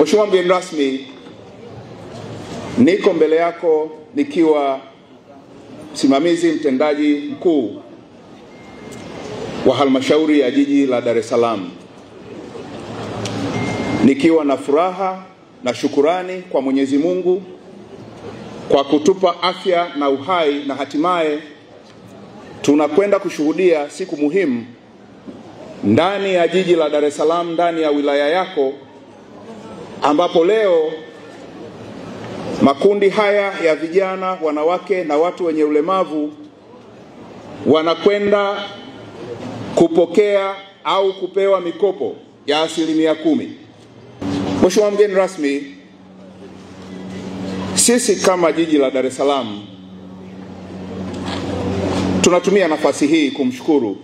Mheshimiwa mgeni rasmi, niko mbele yako nikiwa msimamizi mtendaji mkuu wa halmashauri ya jiji la Dar es Salaam, nikiwa na furaha na shukurani kwa Mwenyezi Mungu kwa kutupa afya na uhai, na hatimaye tunakwenda kushuhudia siku muhimu ndani ya jiji la Dar es Salaam, ndani ya wilaya yako, ambapo leo makundi haya ya vijana, wanawake na watu wenye ulemavu wanakwenda kupokea au kupewa mikopo ya 10%. Mheshimiwa mgeni rasmi, sisi kama jiji la Dar es Salaam tunatumia nafasi hii kumshukuru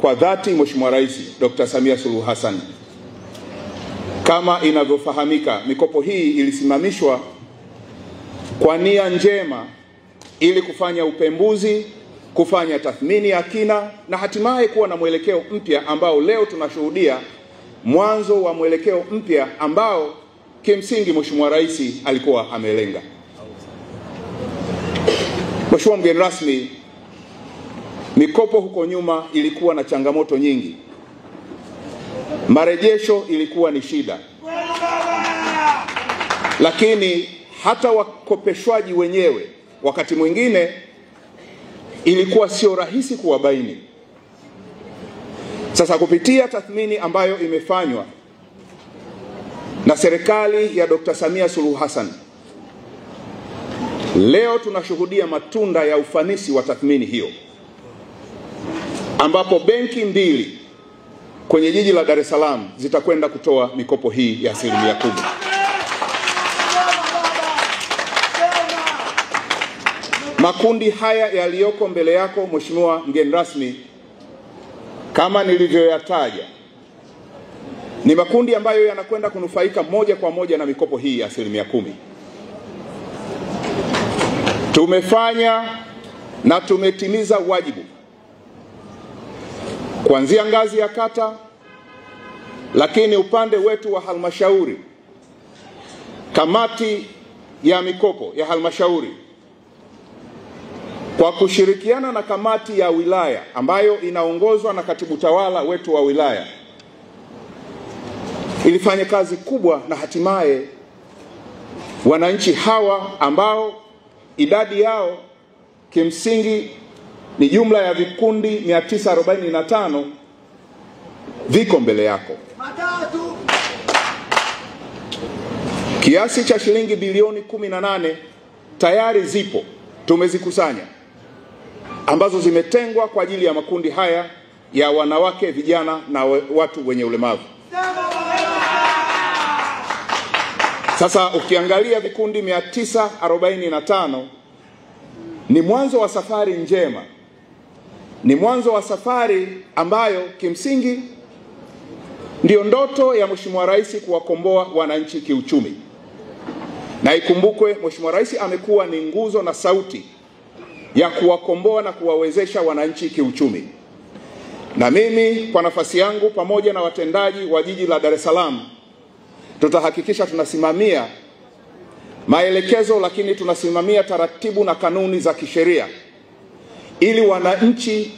kwa dhati Mheshimiwa Rais Dr. Samia Suluhu Hassan. Kama inavyofahamika, mikopo hii ilisimamishwa kwa nia njema ili kufanya upembuzi, kufanya tathmini ya kina na hatimaye kuwa na mwelekeo mpya ambao leo tunashuhudia mwanzo wa mwelekeo mpya ambao kimsingi Mheshimiwa Rais alikuwa amelenga. Mheshimiwa mgeni rasmi, mikopo huko nyuma ilikuwa na changamoto nyingi. Marejesho ilikuwa ni shida. Lakini hata wakopeshwaji wenyewe wakati mwingine ilikuwa sio rahisi kuwabaini. Sasa kupitia tathmini ambayo imefanywa na serikali ya Dr. Samia Suluhu Hassan, leo tunashuhudia matunda ya ufanisi wa tathmini hiyo, ambapo benki mbili kwenye jiji la Dar es Salaam zitakwenda kutoa mikopo hii ya 10%. Makundi haya yaliyoko mbele yako Mheshimiwa mgeni rasmi, kama nilivyoyataja, ni makundi ambayo yanakwenda kunufaika moja kwa moja na mikopo hii ya 10%. Tumefanya na tumetimiza wajibu kuanzia ngazi ya kata, lakini upande wetu wa halmashauri, kamati ya mikopo ya halmashauri kwa kushirikiana na kamati ya wilaya ambayo inaongozwa na katibu tawala wetu wa wilaya ilifanya kazi kubwa, na hatimaye wananchi hawa ambao idadi yao kimsingi ni jumla ya vikundi 945 viko mbele yako. Kiasi cha shilingi bilioni 18 tayari zipo, tumezikusanya, ambazo zimetengwa kwa ajili ya makundi haya ya wanawake, vijana na watu wenye ulemavu. Sasa ukiangalia vikundi 945 ni mwanzo wa safari njema, ni mwanzo wa safari ambayo kimsingi ndio ndoto ya Mheshimiwa Rais kuwakomboa wananchi kiuchumi. Na ikumbukwe Mheshimiwa Rais amekuwa ni nguzo na sauti ya kuwakomboa na kuwawezesha wananchi kiuchumi. Na mimi kwa nafasi yangu pamoja na watendaji wa jiji la Dar es Salaam tutahakikisha tunasimamia maelekezo, lakini tunasimamia taratibu na kanuni za kisheria ili wananchi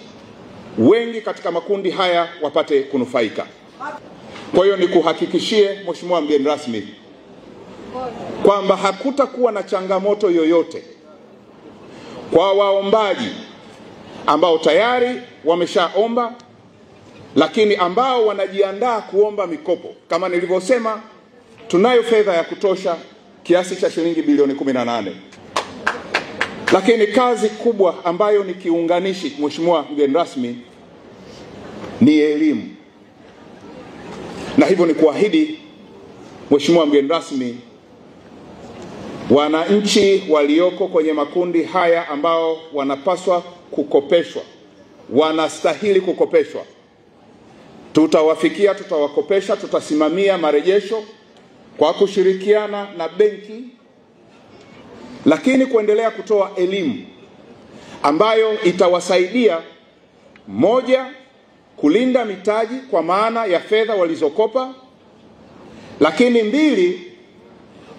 wengi katika makundi haya wapate kunufaika. Kwa hiyo nikuhakikishie Mheshimiwa mgeni rasmi kwamba hakutakuwa na changamoto yoyote kwa waombaji ambao tayari wameshaomba, lakini ambao wanajiandaa kuomba mikopo. Kama nilivyosema, tunayo fedha ya kutosha kiasi cha shilingi bilioni 18. Lakini kazi kubwa ambayo ni kiunganishi Mheshimiwa mgeni rasmi ni elimu. Na hivyo ni kuahidi Mheshimiwa mgeni rasmi, wananchi walioko kwenye makundi haya ambao wanapaswa kukopeshwa, wanastahili kukopeshwa, tutawafikia, tutawakopesha, tutasimamia marejesho kwa kushirikiana na benki, lakini kuendelea kutoa elimu ambayo itawasaidia, moja, kulinda mitaji kwa maana ya fedha walizokopa, Lakini mbili,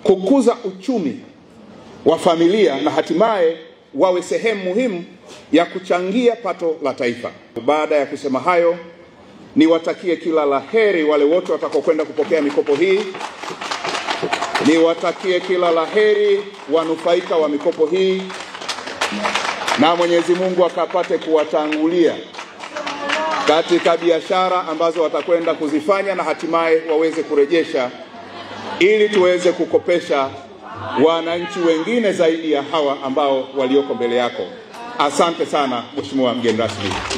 kukuza uchumi wa familia na hatimaye wawe sehemu muhimu ya kuchangia pato la taifa. Baada ya kusema hayo, niwatakie kila laheri wale wote watakaokwenda kupokea mikopo hii. Niwatakie kila laheri wanufaika wa mikopo hii, na Mwenyezi Mungu akapate kuwatangulia katika biashara ambazo watakwenda kuzifanya na hatimaye waweze kurejesha, ili tuweze kukopesha wananchi wengine zaidi ya hawa ambao walioko mbele yako. Asante sana Mheshimiwa mgeni rasmi.